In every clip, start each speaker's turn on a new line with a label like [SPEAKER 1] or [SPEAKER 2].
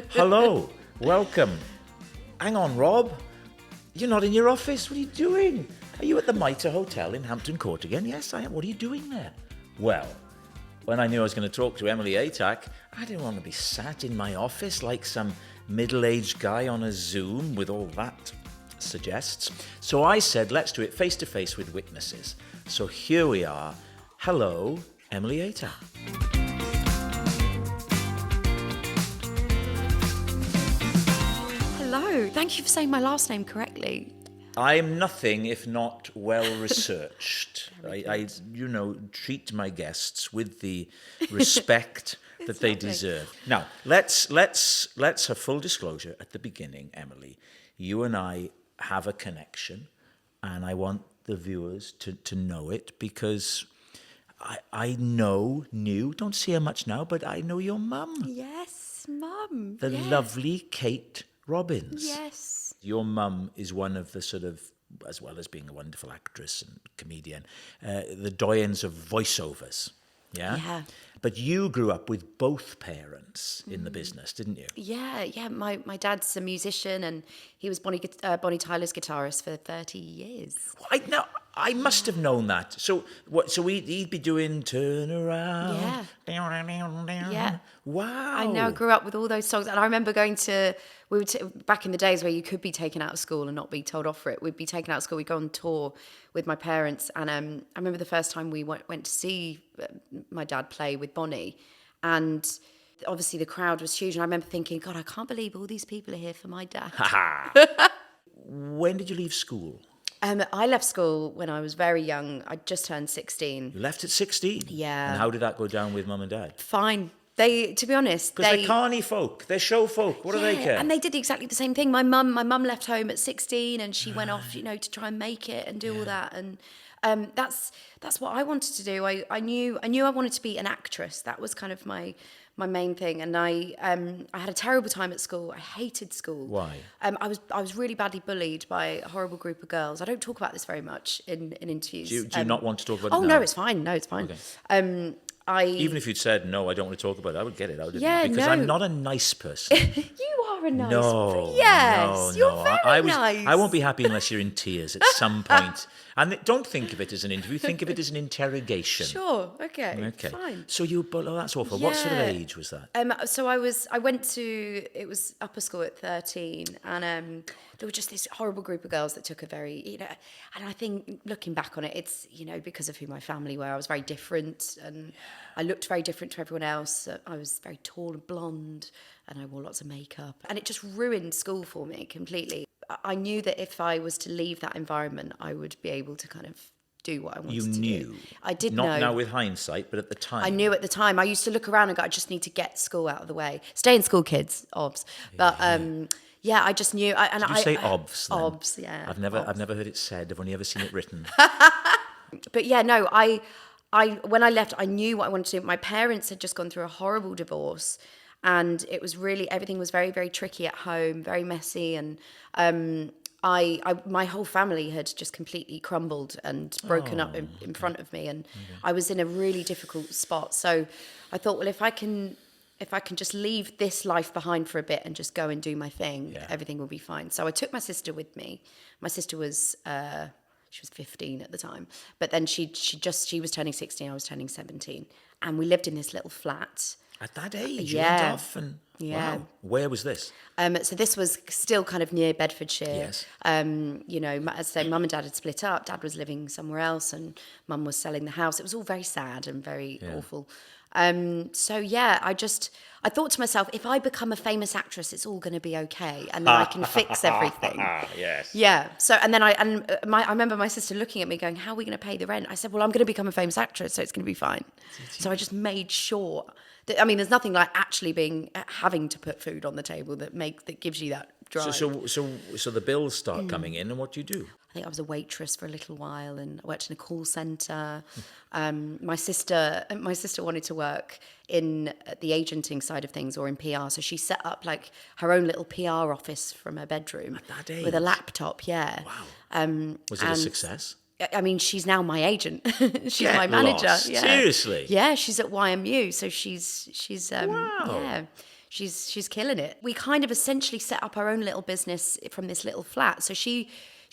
[SPEAKER 1] Hello, welcome. Hang on, Rob. You're not in your office. What are you doing? Are you at the Mitre Hotel in Hampton Court again? Yes, I am. What are you doing there? Well, when I knew I was going to talk to Emily Atack, I didn't want to be sat in my office like some middle-aged guy on a Zoom with all that suggests. So I said, let's do it face-to-face with witnesses. So here we are. Hello, Emily Atack.
[SPEAKER 2] Hello, thank you for saying my last name correctly.
[SPEAKER 1] I am nothing if not well researched. I treat my guests with the respect that they deserve. Now, let's have full disclosure at the beginning, Emily. You and I have a connection, and I want the viewers to know it because I knew, don't see her much now, but I know your mum.
[SPEAKER 2] Yes, Mum.
[SPEAKER 1] The lovely Kate Robbins.
[SPEAKER 2] Yes.
[SPEAKER 1] Your mum is one of the sort of, as well as being a wonderful actress and comedian, the doyens of voiceovers. Yeah?
[SPEAKER 2] Yeah.
[SPEAKER 1] But you grew up with both parents in the business, didn't you?
[SPEAKER 2] Yeah. My dad's a musician and he was Bonnie Tyler's guitarist for 30 years.
[SPEAKER 1] I must have known that. So he'd be doing Turn Around.
[SPEAKER 2] Yeah.
[SPEAKER 1] Yeah. Wow.
[SPEAKER 2] I know, I grew up with all those songs. And I remember going to, back in the days where you could be taken out of school and not be told off for it. We'd be taken out of school, we'd go on tour with my parents. And I remember the first time we went to see my dad play with Bonnie. And obviously the crowd was huge. And I remember thinking, God, I can't believe all these people are here for my dad.
[SPEAKER 1] When did you leave school?
[SPEAKER 2] I left school when I was very young. I just turned 16.
[SPEAKER 1] You left at 16?
[SPEAKER 2] Yeah.
[SPEAKER 1] And how did that go down with mum and dad?
[SPEAKER 2] Fine. They, to be honest,
[SPEAKER 1] because they're carny folk, they're show folk. What do they care?
[SPEAKER 2] And they did exactly the same thing. My mum left home at 16, and she went off, to try and make it and do all that. And that's what I wanted to do. I knew I wanted to be an actress. That was kind of my main thing. And I had a terrible time at school. I hated school.
[SPEAKER 1] Why?
[SPEAKER 2] I was really badly bullied by a horrible group of girls. I don't talk about this very much in interviews.
[SPEAKER 1] Do you not want to talk about it now?
[SPEAKER 2] No, it's fine. No, it's fine.
[SPEAKER 1] Okay. Even if you'd said, no, I don't want to talk about it, I would get it out of you. Because I'm not a nice person.
[SPEAKER 2] You are a nice person.
[SPEAKER 1] Yes,
[SPEAKER 2] you're very nice.
[SPEAKER 1] I won't be happy unless you're in tears at some point. And don't think of it as an interview, think of it as an interrogation.
[SPEAKER 2] Sure, okay. Fine.
[SPEAKER 1] So that's awful. Yeah. What sort of age was that?
[SPEAKER 2] So I went to, it was upper school at 13, and there were just this horrible group of girls that took a very, and I think looking back on it, it's, because of who my family were, I was very different, and I looked very different to everyone else. I was very tall and blonde, and I wore lots of makeup, and it just ruined school for me completely. I knew that if I was to leave that environment, I would be able to kind of do what I wanted to do.
[SPEAKER 1] You knew?
[SPEAKER 2] I did know.
[SPEAKER 1] Not now with hindsight, but at the time.
[SPEAKER 2] I knew at the time. I used to look around and go, I just need to get school out of the way. Stay in school, kids, obs. But I just knew.
[SPEAKER 1] Did you say obs then?
[SPEAKER 2] Obs, yeah.
[SPEAKER 1] I've never heard it said. I've only ever seen it written.
[SPEAKER 2] But yeah, no, I when I left, I knew what I wanted to do. My parents had just gone through a horrible divorce. And it was really, everything was very, very tricky at home, very messy. And my whole family had just completely crumbled and broken up in front of me. And I was in a really difficult spot. So I thought, well, if I can just leave this life behind for a bit and just go and do my thing, everything will be fine. So I took my sister with me. My sister was, she was 15 at the time. But then she was turning 16, I was turning 17. And we lived in this little flat.
[SPEAKER 1] At that age, you went off and wow. Where was this?
[SPEAKER 2] So this was still kind of near Bedfordshire.
[SPEAKER 1] Yes.
[SPEAKER 2] As I say, mum and dad had split up. Dad was living somewhere else, and mum was selling the house. It was all very sad and very awful. I thought to myself, if I become a famous actress, it's all going to be okay, and then I can fix everything.
[SPEAKER 1] Yes.
[SPEAKER 2] Yeah. So I remember my sister looking at me, going, "How are we going to pay the rent?" I said, "Well, I'm going to become a famous actress, so it's going to be fine." So I just made sure. There's nothing like actually having to put food on the table that gives you that drive.
[SPEAKER 1] So the bills start coming in, and what do you do?
[SPEAKER 2] I think I was a waitress for a little while, and I worked in a call centre. My sister wanted to work in the agenting side of things or in PR, so she set up like her own little PR office from her bedroom
[SPEAKER 1] at that age?
[SPEAKER 2] With a laptop. Yeah.
[SPEAKER 1] Wow. Was it a success?
[SPEAKER 2] She's now my agent. She's my manager.
[SPEAKER 1] Lost.
[SPEAKER 2] Yeah.
[SPEAKER 1] Seriously?
[SPEAKER 2] Yeah, she's at YMU, so she's
[SPEAKER 1] wow.
[SPEAKER 2] yeah. she's killing it. We kind of essentially set up our own little business from this little flat. So she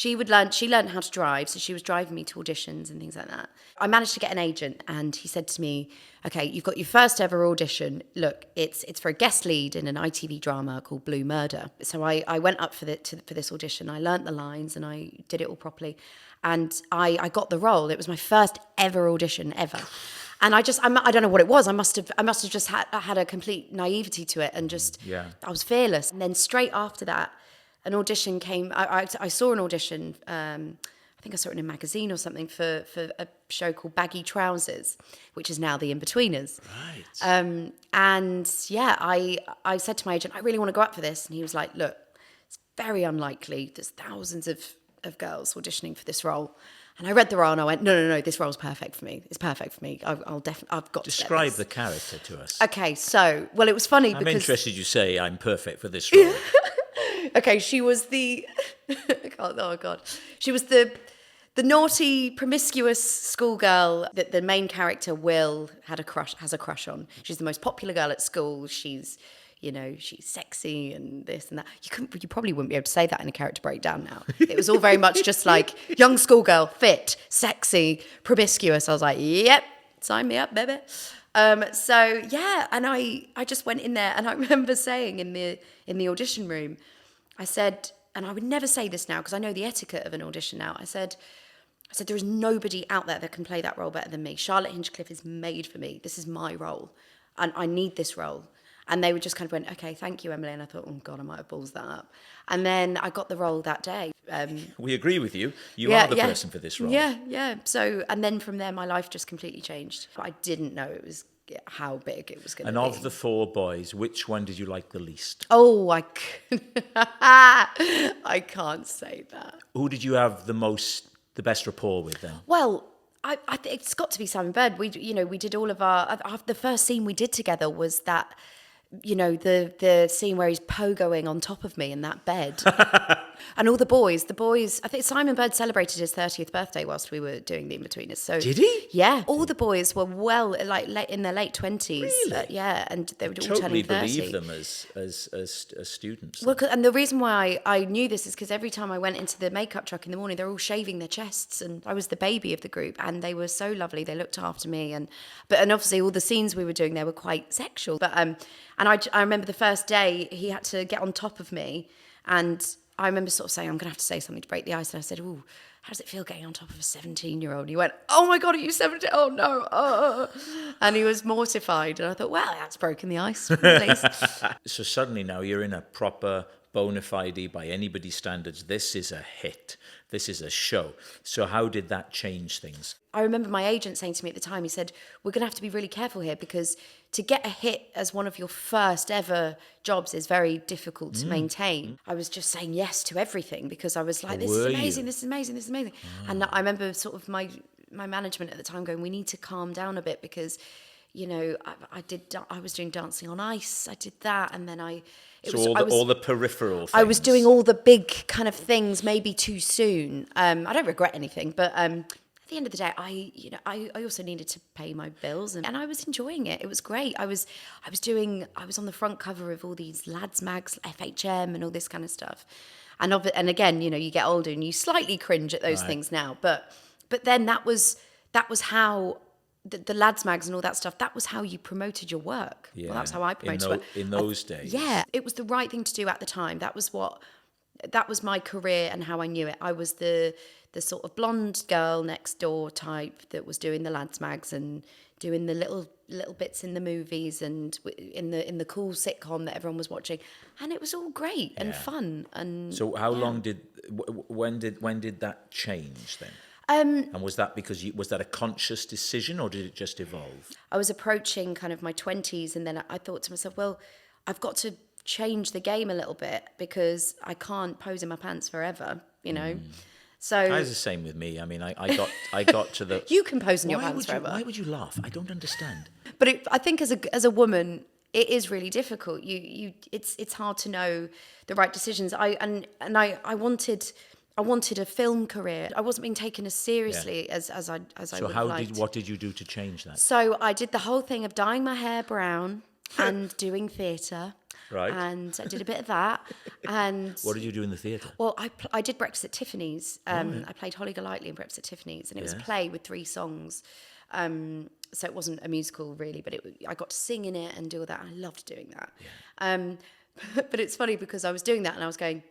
[SPEAKER 2] learned how to drive, so she was driving me to auditions and things like that. I managed to get an agent, and he said to me, okay, you've got your first ever audition. Look, it's for a guest lead in an ITV drama called Blue Murder. So I went up for this audition. I learnt the lines and I did it all properly. And I got the role. It was my first ever audition ever. And I don't know what it was. I must have just had a complete naivety to it, and just, I was fearless. And then straight after that, an audition came. I saw an audition. I think I saw it in a magazine or something for a show called Baggy Trousers, which is now the Inbetweeners.
[SPEAKER 1] Right.
[SPEAKER 2] And yeah, I said to my agent, I really want to go up for this, and he was like, look, it's very unlikely. There's thousands of girls auditioning for this role. And I read the role and I went, no, this role's perfect for me. It's perfect for me. I've got to
[SPEAKER 1] Describe the character to us.
[SPEAKER 2] Okay, so, well, it was funny
[SPEAKER 1] I'm
[SPEAKER 2] because...
[SPEAKER 1] interested you say I'm perfect for this role.
[SPEAKER 2] Okay, she was the... oh, God. She was the naughty, promiscuous schoolgirl that the main character, Will, has a crush on. She's the most popular girl at school. She's sexy and this and that. You probably wouldn't be able to say that in a character breakdown now. It was all very much just like young schoolgirl, fit, sexy, promiscuous. I was like, yep, sign me up, baby. So yeah, and I just went in there, and I remember saying in the audition room, I said, and I would never say this now because I know the etiquette of an audition now. I said, there is nobody out there that can play that role better than me. Charlotte Hinchcliffe is made for me. This is my role, and I need this role. And they would just kind of went, okay, thank you, Emily. And I thought, oh, God, I might have balls that up. And then I got the role that day.
[SPEAKER 1] We agree with you. You are the person for this role.
[SPEAKER 2] Yeah. So, and then from there, my life just completely changed. But I didn't know it was how big it was going to be.
[SPEAKER 1] And of the four boys, which one did you like the least?
[SPEAKER 2] Oh, I can't say that.
[SPEAKER 1] Who did you have the best rapport with then?
[SPEAKER 2] Well, I think it's got to be Simon Bird. We did all of the first scene we did together was that, the scene where he's pogoing on top of me in that bed. And all the boys, I think Simon Bird celebrated his 30th birthday whilst we were doing the Inbetweeners. So
[SPEAKER 1] did he?
[SPEAKER 2] Yeah. All the boys were in their late 20s.
[SPEAKER 1] Really?
[SPEAKER 2] Yeah, and they were all
[SPEAKER 1] Totally
[SPEAKER 2] turning 30.
[SPEAKER 1] believe them as students.
[SPEAKER 2] Well, and the reason why I knew this is because every time I went into the makeup truck in the morning, they're all shaving their chests, and I was the baby of the group, and they were so lovely. They looked after me, and obviously all the scenes we were doing there were quite sexual. But and I remember the first day he had to get on top of me, and I remember sort of saying, I'm going to have to say something to break the ice. And I said, ooh, how does it feel getting on top of a 17-year-old? And he went, oh my God, are you 17? Oh no. And he was mortified. And I thought, well, that's broken the ice, at least.
[SPEAKER 1] So suddenly now you're in a proper bona fide, by anybody's standards, this is a hit. This is a show. So how did that change things?
[SPEAKER 2] I remember my agent saying to me at the time, he said, we're going to have to be really careful here because to get a hit as one of your first ever jobs is very difficult to maintain. I was just saying yes to everything because I was like, this is amazing. And I remember sort of my management at the time going, we need to calm down a bit because, I was doing Dancing on Ice. I did that. And then all the peripheral things. I was doing all the big kind of things maybe too soon. I don't regret anything, but at the end of the day, I also needed to pay my bills, and I was enjoying it. It was great. I was on the front cover of all these lads mags, FHM, and all this kind of stuff. And again, you get older and you slightly cringe at those things now. But then that was how. The lads mags and all that stuff, that was how you promoted your work.
[SPEAKER 1] Yeah.
[SPEAKER 2] Well, that's how I promoted work.
[SPEAKER 1] In those days.
[SPEAKER 2] Yeah, it was the right thing to do at the time. That was my career and how I knew it. I was the sort of blonde girl next door type that was doing the lads mags and doing the little bits in the movies and in the cool sitcom that everyone was watching, and it was all great and fun. And
[SPEAKER 1] so, how long when did that change then? And was that was that a conscious decision, or did it just evolve?
[SPEAKER 2] I was approaching kind of my 20s, and then I thought to myself, well, I've got to change the game a little bit because I can't pose in my pants forever, So
[SPEAKER 1] it's the same with me. I mean, I got to the.
[SPEAKER 2] You can pose in your pants forever.
[SPEAKER 1] Why would you laugh? I don't understand.
[SPEAKER 2] But I think as a woman, it is really difficult. It's hard to know the right decisions. I wanted a film career. I wasn't being taken as seriously as I would have liked.
[SPEAKER 1] What did you do to change that?
[SPEAKER 2] So I did the whole thing of dyeing my hair brown and doing theatre.
[SPEAKER 1] Right.
[SPEAKER 2] And I did a bit of that. And
[SPEAKER 1] What did you do in the theatre?
[SPEAKER 2] well, I did Breakfast at Tiffany's. I played Holly Golightly in Breakfast at Tiffany's, and it was a play with 3 songs. So it wasn't a musical really, but I got to sing in it and do all that. I loved doing that. Yeah. But it's funny because I was doing that and I was going,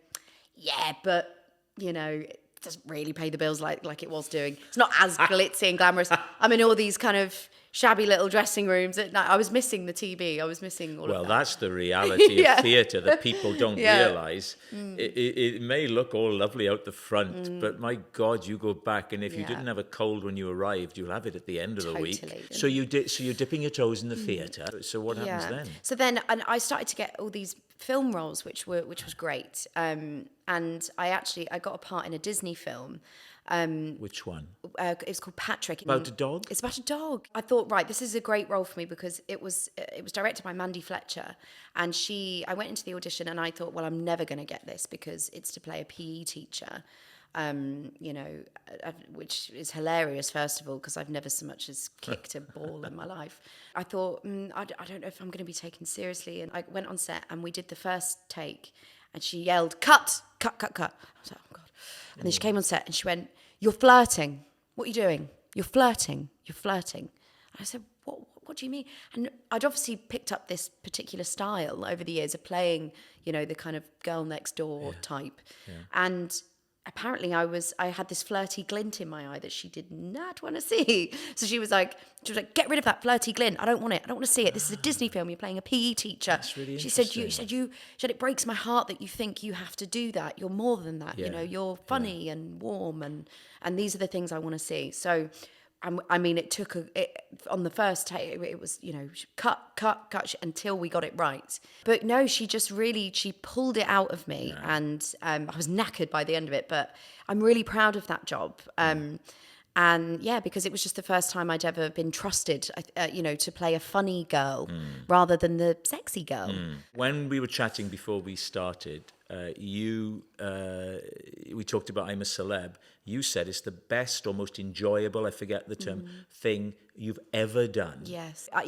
[SPEAKER 2] yeah, but it doesn't really pay the bills like it was doing. It's not as glitzy and glamorous. I'm in all these kind of shabby little dressing rooms at night. I was missing the TV. I was missing all of that.
[SPEAKER 1] Well, that's the reality of theatre that people don't realise. It may look all lovely out the front, but my God, you go back, and if you didn't have a cold when you arrived, you'll have it at the end of the week. So you're dipping your toes in the theatre. So what happens then?
[SPEAKER 2] So then, and I started to get all these film roles, which was great. And I got a part in a Disney film.
[SPEAKER 1] Which one?
[SPEAKER 2] It's called Patrick.
[SPEAKER 1] About a dog?
[SPEAKER 2] It's about a dog. I thought, right, this is a great role for me because it was directed by Mandy Fletcher, and I went into the audition and I thought, well, I'm never going to get this because it's to play a PE teacher, which is hilarious, first of all, because I've never so much as kicked a ball in my life. I thought, I don't know if I'm going to be taken seriously, and I went on set and we did the first take, and she yelled, cut, cut, cut, cut. I was like, oh God. And then she came on set and she went, you're flirting. What are you doing? You're flirting. You're flirting. And I said, what do you mean? And I'd obviously picked up this particular style over the years of playing, the kind of girl next door type. Yeah. And apparently I had this flirty glint in my eye that she did not want to see. So she was like, get rid of that flirty glint. I don't want it. I don't want to see it. This is a Disney film. You're playing a PE teacher.
[SPEAKER 1] That's really
[SPEAKER 2] she
[SPEAKER 1] interesting.
[SPEAKER 2] said, it breaks my heart that you think you have to do that. You're more than that. You're funny and warm, and these are the things I want to see. So, I mean, it took on the first take, it was, cut until we got it right. But no, she pulled it out of me, and I was knackered by the end of it, but I'm really proud of that job. And because it was just the first time I'd ever been trusted, to play a funny girl rather than the sexy girl.
[SPEAKER 1] When we were chatting before we started, we talked about I'm a Celeb. You said it's the best or most enjoyable, I forget the term, thing you've ever done.
[SPEAKER 2] Yes. I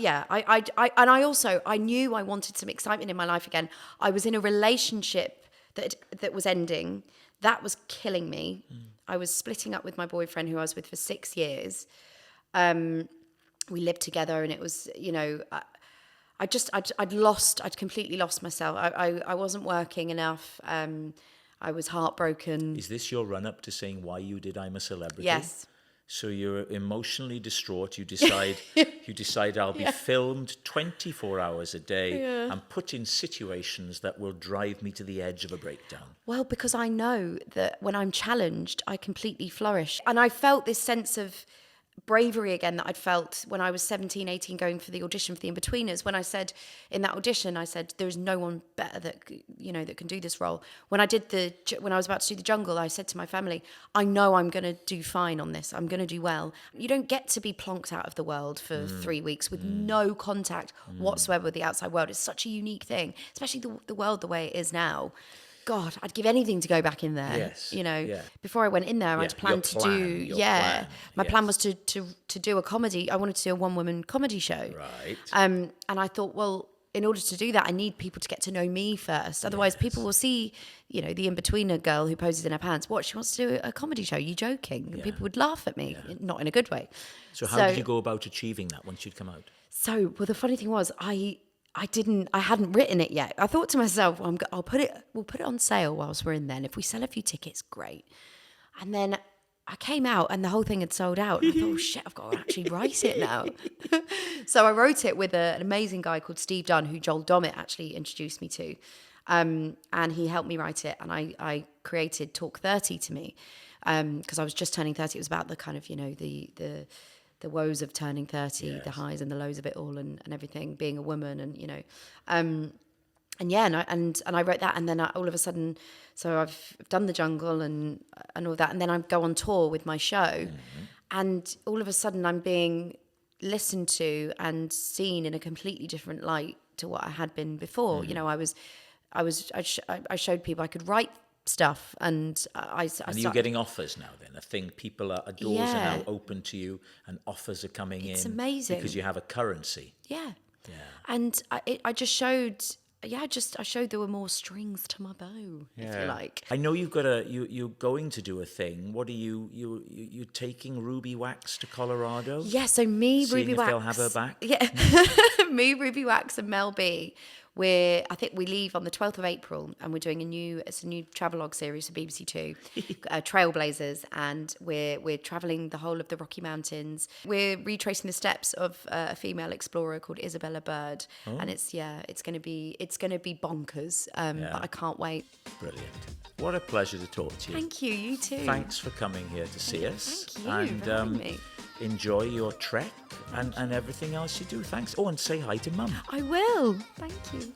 [SPEAKER 2] knew I wanted some excitement in my life again. I was in a relationship that was ending. That was killing me. I was splitting up with my boyfriend who I was with for 6 years. We lived together, and it was, I'd completely lost myself. I wasn't working enough. I was heartbroken.
[SPEAKER 1] Is this your run-up to saying why you did I'm a Celebrity?
[SPEAKER 2] Yes.
[SPEAKER 1] So you're emotionally distraught. You decide I'll be filmed 24 hours a day and put in situations that will drive me to the edge of a breakdown.
[SPEAKER 2] Well, because I know that when I'm challenged, I completely flourish. And I felt this sense of bravery again that I'd felt when I was 17, 18, going for the audition for the Inbetweeners. When I said in that audition, I said, there's no one better that can do this role. When I was about to do The Jungle, I said to my family, I know I'm going to do fine on this. I'm going to do well. You don't get to be plonked out of the world for 3 weeks with no contact whatsoever with the outside world. It's such a unique thing, especially the world the way it is now. God, I'd give anything to go back in there. Yes. Before I went in there, I'd planned to do. My plan was to do a comedy. I wanted to do a one-woman comedy show.
[SPEAKER 1] Right.
[SPEAKER 2] And I thought, well, in order to do that, I need people to get to know me first. Otherwise, people will see, the in-betweener girl who poses in her pants. What, she wants to do a comedy show? Are you joking? And people would laugh at me, not in a good way.
[SPEAKER 1] So how did you go about achieving that once you'd come out?
[SPEAKER 2] So, well, the funny thing was, I hadn't written it yet. I thought to myself, we'll put it on sale whilst we're in there. And if we sell a few tickets, great. And then I came out and the whole thing had sold out. And I thought, oh shit, I've got to actually write it now. So I wrote it with an amazing guy called Steve Dunn, who Joel Dommett actually introduced me to. And he helped me write it. And I created Talk 30 to me. Because I was just turning 30. It was about the kind of, the woes of turning 30, the highs and the lows of it all, and everything, being a woman, and I wrote that, and then all of a sudden, so I've done The Jungle and all that, and then I go on tour with my show, and all of a sudden I'm being listened to and seen in a completely different light to what I had been before. I showed people I could write stuff, and
[SPEAKER 1] you're getting offers now then, I think doors are now open to you and offers are coming in.
[SPEAKER 2] It's amazing
[SPEAKER 1] because you have a currency.
[SPEAKER 2] And I just showed yeah, I showed there were more strings to my bow, if you like.
[SPEAKER 1] I know you've got you're going to do a thing. What are you taking Ruby Wax to Colorado?
[SPEAKER 2] Yeah, so me,
[SPEAKER 1] Seeing
[SPEAKER 2] Ruby
[SPEAKER 1] if
[SPEAKER 2] Wax.
[SPEAKER 1] they'll have her back?
[SPEAKER 2] Yeah. Me, Ruby Wax and Mel B. I think we leave on the 12th of April, and we're doing a new travelogue series for BBC Two, Trailblazers, and we're travelling the whole of the Rocky Mountains. We're retracing the steps of a female explorer called Isabella Bird, and it's going to be bonkers. But I can't wait.
[SPEAKER 1] Brilliant. What a pleasure to talk to you.
[SPEAKER 2] Thank you. You too.
[SPEAKER 1] Thanks for coming here to see us.
[SPEAKER 2] Thank you for having me.
[SPEAKER 1] Enjoy your trek and everything else you do. Thanks. Oh, and say hi to Mum.
[SPEAKER 2] I will. Thank you.